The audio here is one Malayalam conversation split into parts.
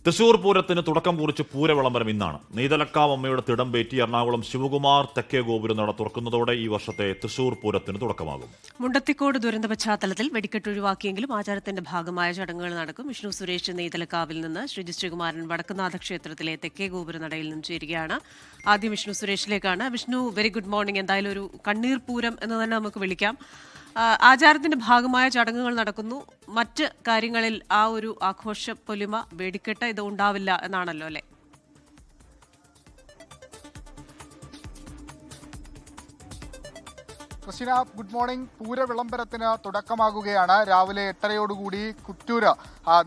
തൃശൂർ പൂരത്തിന് തുടക്കം കുറിച്ച് പൂരവിളംബരം ഇന്നാണ്. നെയ്തലക്കാവ് അമ്മയുടെ തിടമ്പേറ്റി എറണാകുളം ശിവകുമാർ തെക്കേ ഗോപുരനട തുറക്കുന്നതോടെ ഈ വർഷത്തെ തൃശൂർ പൂരത്തിന് തുടക്കമാകും. മുണ്ടത്തിക്കോട് ദുരന്ത പശ്ചാത്തലത്തിൽ വെടിക്കെട്ട് ഒഴിവാക്കിയെങ്കിലും ആചാരത്തിന്റെ ഭാഗമായ ചടങ്ങുകൾ നടക്കും. വിഷ്ണു സുരേഷ് നെയ്തലക്കാവിൽ നിന്ന്, ശ്രീജിത് ശ്രീകുമാരൻ വടക്കുന്നാഥ ക്ഷേത്രത്തിലെ തെക്കേ ഗോപുരനടയിൽ നിന്നും ചേരുകയാണ്. ആദ്യം വിഷ്ണു സുരേഷിലേക്കാണ്. Vishnu, very good morning. എന്തായാലും ഒരു കണ്ണീർ പൂരം എന്ന് തന്നെ നമുക്ക് വിളിക്കാം. ആചാരത്തിന്റെ ഭാഗമായ ചടങ്ങുകൾ നടക്കുന്നു. മറ്റ് കാര്യങ്ങളിൽ ആ ഒരു ആഘോഷ പൊലിമ, വെടിക്കെട്ട് ഇത് ഉണ്ടാവില്ല എന്നാണല്ലോ അല്ലെ? Christina, good morning. പൂരവിളംബരത്തിന് തുടക്കമാകുകയാണ്. രാവിലെ 8:30 കുറ്റൂര്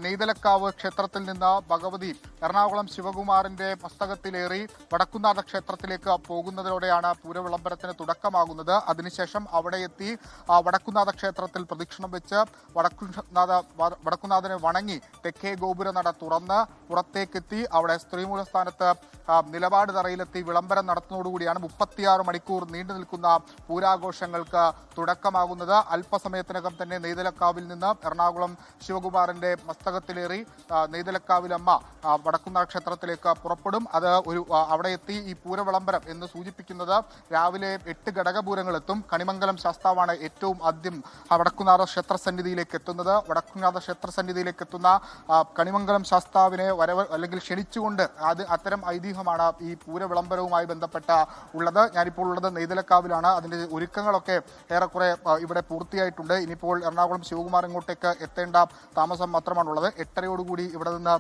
നെയ്തലക്കാവ് ക്ഷേത്രത്തിൽ നിന്ന് ഭഗവതി എറണാകുളം ശിവകുമാറിന്റെ മസ്തകത്തിലേറി വടക്കുന്നാഥ ക്ഷേത്രത്തിലേക്ക് പോകുന്നതോടെയാണ് പൂരവിളംബരത്തിന് തുടക്കമാകുന്നത്. അതിനുശേഷം അവിടെ എത്തി വടക്കുന്നാഥ ക്ഷേത്രത്തിൽ പ്രദക്ഷിണം വെച്ച് വടക്കുന്നാഥനെ വണങ്ങി തെക്കേ ഗോപുരനട തുറന്ന് പുറത്തേക്കെത്തി അവിടെ സ്ത്രീമൂലസ്ഥാനത്ത് നിലപാട് തറയിലെത്തി വിളംബരം നടത്തുന്നതോടുകൂടിയാണ് 36 മണിക്കൂർ നീണ്ടു നിൽക്കുന്ന പൂരാഘോഷങ്ങൾക്ക് തുടക്കമാകുന്നത്. അല്പസമയത്തിനകം തന്നെ നെയ്തലക്കാവിൽ നിന്ന് എറണാകുളം ശിവകുമാറിന്റെ മസ്തകത്തിലേറി നെയ്തലക്കാവിലമ്മ വടക്കുന്നാഥ ക്ഷേത്രത്തിലേക്ക് പുറപ്പെടും. അത് അവിടെ എത്തി ഈ പൂരവിളംബരം എന്ന് സൂചിപ്പിക്കുന്നത് രാവിലെ 8 ഘടകപൂരങ്ങളെത്തും. കണിമംഗലം ശാസ്താവാണ് ഏറ്റവും ആദ്യം വടക്കുന്നാഥ ക്ഷേത്രസന്നിധിയിലേക്ക് എത്തുന്നത്. വടക്കുന്നാഥ ക്ഷേത്രസന്നിധിയിലേക്ക് എത്തുന്ന കണിമംഗലം ശാസ്താവിനെ അല്ലെങ്കിൽ ക്ഷണിച്ചുകൊണ്ട് അത്തരം ഐതിഹ്യമാണ് ഈ പൂരവിളംബരവുമായി ബന്ധപ്പെട്ട ഉള്ളത്. ഞാനിപ്പോൾ ഉള്ളത് നെയ്തലക്കാവിലാണ്. അതിന്റെ ഒരുക്കങ്ങളൊക്കെ ഏറെക്കുറെ ഇവിടെ പൂർത്തിയായിട്ടുണ്ട്. ഇനിയിപ്പോൾ എറണാകുളം ശിവകുമാർ ഇങ്ങോട്ടേക്ക് എത്തേണ്ട താമസം മാത്രമാണുള്ളത്. 8:30 ഇവിടെ നിന്ന്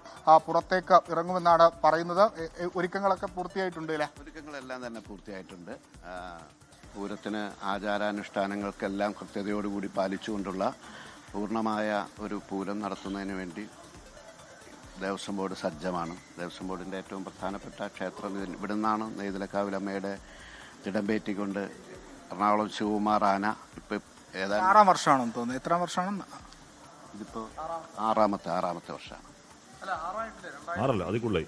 പുറത്തേക്ക് ഇറങ്ങുമെന്നാണ് പറയുന്നത്. ഒരുക്കങ്ങളൊക്കെ പൂർത്തിയായിട്ടുണ്ട് അല്ലേ? ഒരുക്കങ്ങളെല്ലാം തന്നെ പൂർത്തിയായിട്ടുണ്ട്. പൂരത്തിന് ആചാരാനുഷ്ഠാനങ്ങൾക്കെല്ലാം കൃത്യതയോടുകൂടി പാലിച്ചുകൊണ്ടുള്ള പൂർണ്ണമായ ഒരു പൂരം നടത്തുന്നതിന് വേണ്ടി ദേവസ്വം ബോർഡ് സജ്ജമാണ്. ദേവസ്വം ബോർഡിൻ്റെ ഏറ്റവും പ്രധാനപ്പെട്ട ക്ഷേത്രം ഇവിടെ നിന്നാണ് നെയ്തലക്കാവിലമ്മയുടെ തിടമ്പേറ്റിക്കൊണ്ട് എറണാകുളം ശിവകുമാർ ആന ഇപ്പം ഏതാണ്ട് 6ാം വർഷമാണെന്ന് തോന്നുന്നു. എത്രാം വർഷമാണ്? ഇതിപ്പോൾ ആറാമത്തെ വർഷമാണ്. ആറല്ല, അതിക്കുള്ളേ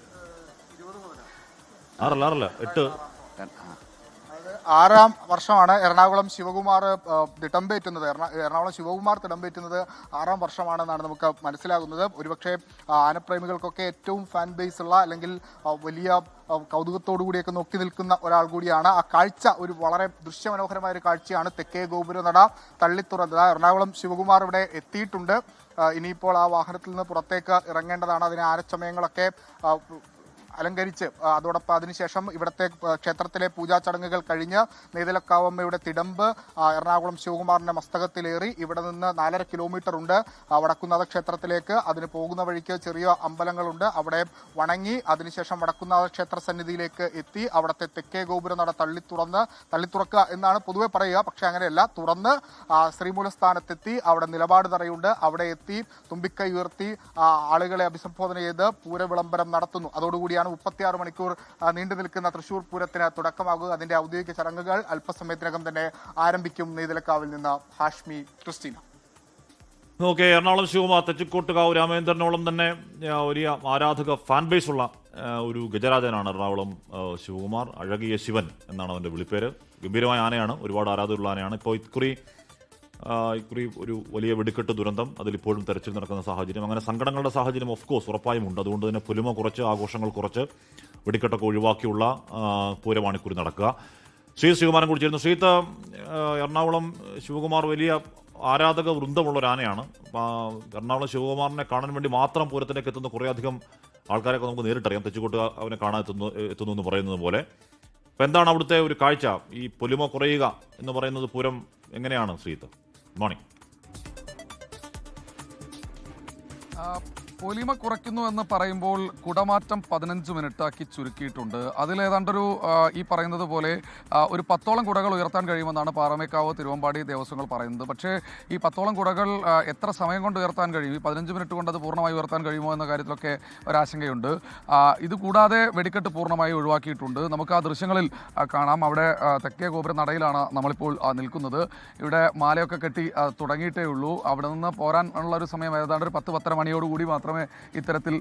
8. 6ാം വർഷമാണ് എറണാകുളം ശിവകുമാർ തിടമ്പേറ്റുന്നത്. എറണാകുളം ശിവകുമാർ തിടമ്പേറ്റുന്നത് 6ാം വർഷമാണെന്നാണ് നമുക്ക് മനസ്സിലാകുന്നത്. ഒരുപക്ഷെ ആനപ്രേമികൾക്കൊക്കെ ഏറ്റവും ഫാൻ ബേസ് ഉള്ള അല്ലെങ്കിൽ വലിയ കൗതുകത്തോടു കൂടിയൊക്കെ നോക്കി നിൽക്കുന്ന ഒരാൾ കൂടിയാണ്. ആ കാഴ്ച ഒരു വളരെ ദൃശ്യമനോഹരമായ ഒരു കാഴ്ചയാണ്. തെക്കേ ഗോപുരനട തള്ളിത്തുറന്നത്. എറണാകുളം ശിവകുമാർ ഇവിടെ എത്തിയിട്ടുണ്ട്. ഇനിയിപ്പോൾ ആ വാഹനത്തിൽ നിന്ന് പുറത്തേക്ക് ഇറങ്ങേണ്ടതാണ്. അതിന് ആനച്ചമയങ്ങളൊക്കെ അലങ്കരിച്ച് അതോടൊപ്പം അതിനുശേഷം ഇവിടുത്തെ ക്ഷേത്രത്തിലെ പൂജാ ചടങ്ങുകൾ കഴിഞ്ഞ് നെയ്തലക്കാവമ്മയുടെ തിടമ്പ് എറണാകുളം ശിവകുമാറിന്റെ മസ്തകത്തിലേറി ഇവിടെ നിന്ന് 4.5 കിലോമീറ്റർ ഉണ്ട് വടക്കുന്നാഥ ക്ഷേത്രത്തിലേക്ക്. അതിന് പോകുന്ന വഴിക്ക് ചെറിയ അമ്പലങ്ങളുണ്ട്. അവിടെ വണങ്ങി അതിനുശേഷം വടക്കുന്നാഥ ക്ഷേത്ര സന്നിധിയിലേക്ക് എത്തി അവിടുത്തെ തെക്കേ ഗോപുരനട തള്ളിത്തുറക്കുക എന്നാണ് പൊതുവെ പറയുക. പക്ഷെ അങ്ങനെയല്ല, തുറന്ന് ശ്രീമൂലസ്ഥാനത്തെത്തി അവിടെ നിലപാട് തറയുണ്ട്. അവിടെ എത്തി തുമ്പിക്കൈ ഉയർത്തി ആളുകളെ അഭിസംബോധന ചെയ്ത് പൂരവിളംബരം നടത്തുന്നു. അതോടുകൂടി 36 മണിക്കൂർ നീണ്ടു നിൽക്കുന്ന തൃശൂർ പൂരത്തിന് തുടക്കമാകുക. അതിന്റെ ഔദ്യോഗിക ചടങ്ങുകൾ അല്പസമയത്തിനകം തന്നെ ആരംഭിക്കും. നെയ്തലക്കാവിൽ നിന്ന് ഹാഷ്മി, ക്രിസ്റ്റീന. ഓക്കെ, എറണാകുളം ശിവകുമാർ തെച്ചിക്കോട്ടുകാവ് രാമേന്ദ്രനോളം തന്നെ വലിയ ആരാധക ഫാൻ ബേസ് ഉള്ള ഒരു ഗജരാജനാണ് എറണാകുളം ശിവകുമാർ. അഴകിയ ശിവൻ എന്നാണ് അവൻ്റെ വിളിപ്പേര്. ഗംഭീരമായ ആനയാണ്, ഒരുപാട് ആരാധകരുള്ള ആനയാണ്. ഇപ്പോൾ ഇക്കുറി ഒരു വലിയ വെടിക്കെട്ട് ദുരന്തം, അതിലിപ്പോഴും തെരച്ചിൽ നടക്കുന്ന സാഹചര്യം, അങ്ങനെ സങ്കടങ്ങളുടെ സാഹചര്യം ഓഫ് കോഴ്സ് ഉറപ്പായും ഉണ്ട്. അതുകൊണ്ട് തന്നെ പൊലിമ കുറച്ച്, ആഘോഷങ്ങൾ കുറച്ച്, വെടിക്കെട്ടൊക്കെ ഒഴിവാക്കിയുള്ള പൂരമാണ് ഇക്കുറി നടക്കുക. ശ്രീ ശ്രീകുമാരൻ കൂടി ചേരുന്നു. ശ്രീത്ത്, എറണാകുളം ശിവകുമാർ വലിയ ആരാധക വൃന്ദമുള്ള ഒരു ആനയാണ്. എറണാകുളം ശിവകുമാറിനെ കാണാൻ വേണ്ടി മാത്രം പൂരത്തിലേക്ക് എത്തുന്ന കുറേയധികം ആൾക്കാരൊക്കെ നമുക്ക് നേരിട്ടറിയാം. തെച്ചിക്കോട്ട് അവനെ കാണാൻ എത്തുന്നു എന്ന് പറയുന്നത് പോലെ. അപ്പം എന്താണ് അവിടുത്തെ ഒരു കാഴ്ച? ഈ പൊലിമ കുറയുക എന്ന് പറയുന്നത് പൂരം എങ്ങനെയാണ് ശ്രീത്ത്? മോർണിംഗ്. പൊലിമ കുറയ്ക്കുന്നു എന്ന് പറയുമ്പോൾ കുടമാറ്റം 15 മിനിറ്റാക്കി ചുരുക്കിയിട്ടുണ്ട്. അതിലേതാണ്ടൊരു ഈ പറയുന്നത് പോലെ ഒരു 10ഓളം കുടകൾ ഉയർത്താൻ കഴിയുമെന്നാണ് പാറമേക്കാവ് തിരുവമ്പാടി ദേവസ്വങ്ങൾ പറയുന്നത്. പക്ഷേ ഈ 10ഓളം കുടകൾ എത്ര സമയം കൊണ്ട് ഉയർത്താൻ കഴിയും? ഈ 15 മിനിറ്റ് കൊണ്ട് അത് പൂർണ്ണമായി ഉയർത്താൻ കഴിയുമോ എന്ന കാര്യത്തിലൊക്കെ ഒരാശങ്കയുണ്ട്. ഇതുകൂടാതെ വെടിക്കെട്ട് പൂർണ്ണമായി ഒഴിവാക്കിയിട്ടുണ്ട്. നമുക്ക് ആ ദൃശ്യങ്ങളിൽ കാണാം. അവിടെ തെക്കേ ഗോപുര നടയിലാണ് നമ്മളിപ്പോൾ നിൽക്കുന്നത്. ഇവിടെ മാലയൊക്കെ കെട്ടി തുടങ്ങിയിട്ടേ ഉള്ളൂ. അവിടെ നിന്ന് പോരാൻ ഉള്ള ഒരു സമയം ഏതാണ്ട് ഒരു 10-10:30 മണിയോടുകൂടി മാത്രം മാത്രമേ ഇത്തരത്തിൽ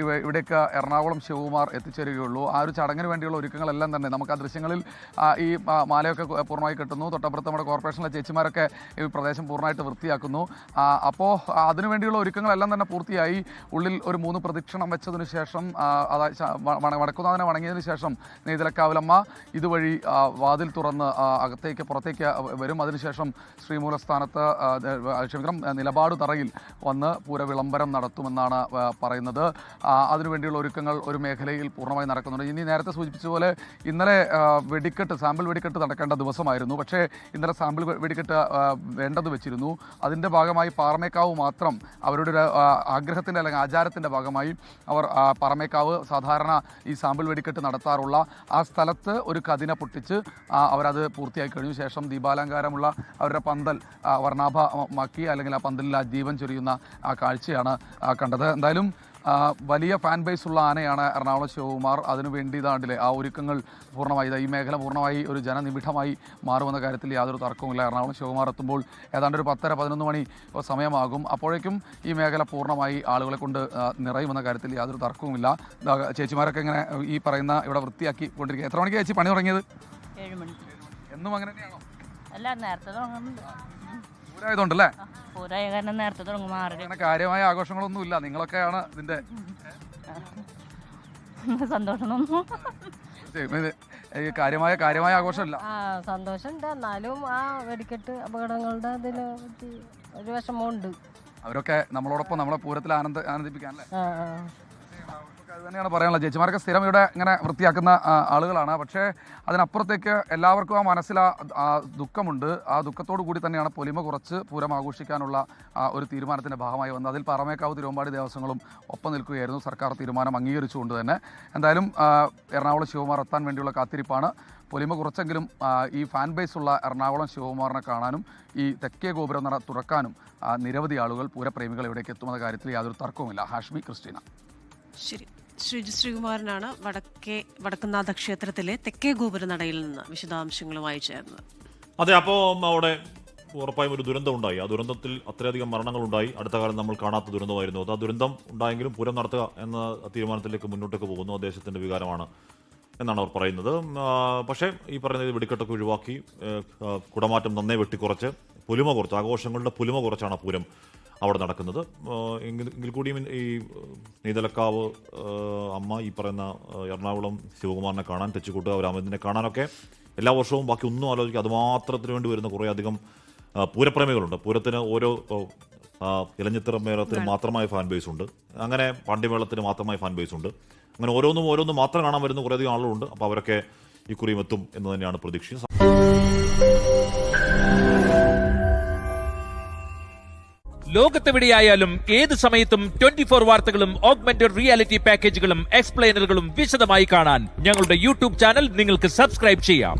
ഇവിടേക്ക് എറണാകുളം ശിവകുമാർ എത്തിച്ചേരുകയുള്ളൂ. ആ ഒരു ചടങ്ങിന് വേണ്ടിയുള്ള ഒരുക്കങ്ങളെല്ലാം തന്നെ നമുക്ക് ആ ദൃശ്യങ്ങളിൽ ഈ മാലയൊക്കെ പൂർണ്ണമായി കെട്ടുന്നു. തൊട്ടപ്പുറത്ത് നമ്മുടെ കോർപ്പറേഷനിലെ ചേച്ചിമാരൊക്കെ ഈ പ്രദേശം പൂർണ്ണമായിട്ട് വൃത്തിയാക്കുന്നു. അപ്പോൾ അതിനുവേണ്ടിയുള്ള ഒരുക്കങ്ങളെല്ലാം തന്നെ പൂർത്തിയായി. ഉള്ളിൽ ഒരു 3 പ്രദക്ഷിണം വെച്ചതിന് ശേഷം വടക്കുന്നാഥനെ വണങ്ങിയതിന് ശേഷം നെയ്തലക്കാവിലമ്മ ഇതുവഴി വാതിൽ തുറന്ന് അകത്തേക്ക് പുറത്തേക്ക് വരും. അതിനുശേഷം ശ്രീമൂലസ്ഥാനത്ത് നിലപാട് തറയിൽ വന്ന് പൂരവിളംബരം നടത്തുമെന്നാണ് പറയുന്നത്. അതിനുവേണ്ടിയുള്ള ഒരുക്കങ്ങൾ ഒരു മേഖലയിൽ പൂർണ്ണമായി നടക്കുന്നുണ്ട്. ഇനി നേരത്തെ സൂചിപ്പിച്ചതുപോലെ ഇന്നലെ സാമ്പിൾ വെടിക്കെട്ട് നടക്കേണ്ട ദിവസമായിരുന്നു. പക്ഷേ ഇന്നലെ സാമ്പിൾ വെടിക്കെട്ട് വേണ്ടത് വെച്ചിരുന്നു. അതിൻ്റെ ഭാഗമായി പാറമേക്കാവ് മാത്രം അവരുടെ ഒരു ആഗ്രഹത്തിൻ്റെ അല്ലെങ്കിൽ ആചാരത്തിൻ്റെ ഭാഗമായി അവർ പാറമേക്കാവ് സാധാരണ ഈ സാമ്പിൾ വെടിക്കെട്ട് നടത്താറുള്ള ആ സ്ഥലത്ത് ഒരു കതിന പൊട്ടിച്ച് അവരത് പൂർത്തിയാക്കി കഴിഞ്ഞ ശേഷം ദീപാലങ്കാരമുള്ള അവരുടെ പന്തൽ വർണ്ണാഭമാക്കി അല്ലെങ്കിൽ ആ പന്തലിൽ ആ ദീപം ചൊരിയുന്ന ആ കാഴ്ചയാണ് കണ്ടത്. എന്തായാലും വലിയ ഫാൻ ബേസ് ഉള്ള ആനയാണ് എറണാകുളം ശിവകുമാർ. അതിനുവേണ്ടി ഇതാണ്ടിലെ ആ ഒരുക്കങ്ങൾ പൂർണ്ണമായി ഈ മേഖല പൂർണ്ണമായി ഒരു ജനനിബിഡമായി മാറുമെന്ന കാര്യത്തിൽ യാതൊരു തർക്കവുമില്ല. എറണാകുളം ശിവകുമാർ എത്തുമ്പോൾ ഏതാണ്ട് ഒരു 10-11 മണി സമയമാകും. അപ്പോഴേക്കും ഈ മേഖല പൂർണ്ണമായി ആളുകളെ കൊണ്ട് നിറയുമെന്ന കാര്യത്തിൽ യാതൊരു തർക്കവുമില്ല. ചേച്ചിമാരൊക്കെ ഇങ്ങനെ ഈ പറയുന്ന ഇവിടെ വൃത്തിയാക്കി കൊണ്ടിരിക്കുക. എത്ര മണിക്ക് ചേച്ചി പണി തുടങ്ങിയത്? 7 മണിക്ക്. എന്നും അങ്ങനെ തന്നെയാണോ? അല്ല, നേരത്തെ തുടങ്ങുന്നുണ്ട്. പൂരമായതുകൊണ്ടല്ലേ? പൂരായ കാരണം നേരത്തെ തുടങ്ങും. 6 അങ്ങനെ കാര്യമായ ആഘോഷങ്ങളൊന്നും ഇല്ല. നിങ്ങളൊക്കെയാണ് ഇതിന്റെ സന്തോഷം. കാര്യമായ ആഘോഷമല്ല. സന്തോഷമുണ്ട്. എന്നാലും ആ വെടിക്കെട്ട് അപകടങ്ങളുടെ അതിൽ ഒരു വിഷമമുണ്ട്. അവരൊക്കെ നമ്മളോടൊപ്പം നമ്മളെ പൂരത്തിൽ ആനന്ദിപ്പിക്കാൻ അല്ലേ? അത് തന്നെയാണ് പറയാനുള്ളത്. ചേച്ചിമാരൊക്കെ സ്ഥിരം ഇവിടെ ഇങ്ങനെ വൃത്തിയാക്കുന്ന ആളുകളാണ്. പക്ഷേ അതിനപ്പുറത്തേക്ക് എല്ലാവർക്കും ആ മനസ്സിൽ ആ ദുഃഖമുണ്ട്. ആ ദുഃഖത്തോടു കൂടി തന്നെയാണ് പൊലിമ കുറച്ച് പൂരം ആഘോഷിക്കാനുള്ള ഒരു തീരുമാനത്തിൻ്റെ ഭാഗമായി വന്നത്. അതിൽ പാറമേക്കാവ് തിരുവമ്പാടി ദേവസ്വങ്ങളും ഒപ്പം നിൽക്കുകയായിരുന്നു. സർക്കാർ തീരുമാനം അംഗീകരിച്ചുകൊണ്ട് തന്നെ എന്തായാലും എറണാകുളം ശിവകുമാർ എത്താൻ വേണ്ടിയുള്ള കാത്തിരിപ്പാണ്. പൊലിമ കുറച്ചെങ്കിലും ഈ ഫാൻ ബേസ് ഉള്ള എറണാകുളം ശിവകുമാറിനെ കാണാനും ഈ തെക്കേ ഗോപുരം തുറക്കാനും നിരവധി ആളുകൾ പൂരപ്രേമികൾ ഇവിടേക്ക് എത്തുമെന്ന കാര്യത്തിൽ യാതൊരു തർക്കവുമില്ല. ഹാഷ്മി, ക്രിസ്റ്റീന. ശരി, ശ്രീകുമാരനാണ് വടക്കുന്നാഥ ക്ഷേത്രത്തിലെ തെക്കേ ഗോപുരനടയിൽ നിന്ന് വിശദാംശങ്ങളുമായി ചേർന്നത്. അതെ, അപ്പോൾ അവിടെ ഉറപ്പായും ഒരു ദുരന്തം ഉണ്ടായി. ആ ദുരന്തത്തിൽ അത്രയധികം മരണങ്ങളുണ്ടായി. അടുത്ത കാലം നമ്മൾ കാണാത്ത ദുരന്തമായിരുന്നു അത്. ആ ദുരന്തം ഉണ്ടായെങ്കിലും പൂരം നടത്തുക എന്ന തീരുമാനത്തിലേക്ക് മുന്നോട്ടേക്ക് പോകുന്നു. ദേശത്തിൻ്റെ വികാരമാണ് എന്നാണ് അവർ പറയുന്നത്. പക്ഷേ ഈ പറയുന്നത് വെടിക്കെട്ടൊക്കെ ഒഴിവാക്കി കുടമാറ്റം നന്നേ വെട്ടിക്കുറച്ച് പുലിമ കുറച്ച് ആഘോഷങ്ങളുടെ പുലിമ കുറച്ചാണ് പൂരം അവിടെ നടക്കുന്നത്. എങ്കിൽ കൂടിയും ഈ നെയ്തലക്കാവ് അമ്മ ഈ പറയുന്ന എറണാകുളം ശിവകുമാറിനെ കാണാൻ, തെച്ചിക്കോട്ടുകാവ് രാമചന്ദ്രനെ കാണാനൊക്കെ എല്ലാ വർഷവും ബാക്കി ഒന്നും ആലോചിക്കുക അതുമാത്രത്തിന് വേണ്ടി വരുന്ന കുറേ അധികം പൂരപ്രേമികളുണ്ട്. പൂരത്തിന് ഓരോ ഇലഞ്ഞിത്തറ മേളത്തിന് മാത്രമായ ഫാൻ ബേസ് ഉണ്ട്. അങ്ങനെ പാണ്ഡ്യമേളത്തിന് മാത്രമായ ഫാൻ ബേസ് ഉണ്ട്. അങ്ങനെ ഓരോന്നും മാത്രം കാണാൻ വരുന്ന കുറേയധികം ആളുകളുണ്ട്. അപ്പോൾ അവരൊക്കെ ഇക്കുറിയും എത്തും എന്ന് തന്നെയാണ് പ്രതീക്ഷ. ലോകത്തെവിടെയായാലും ഏത് സമയത്തും 24 വാർത്തകളും ഓഗ്മെന്റഡ് റിയാലിറ്റി പാക്കേജുകളും എക്സ്പ്ലെയിനറുകളും വിശദമായി കാണാൻ ഞങ്ങളുടെ യൂട്യൂബ് ചാനൽ നിങ്ങൾക്ക് സബ്സ്ക്രൈബ് ചെയ്യാം.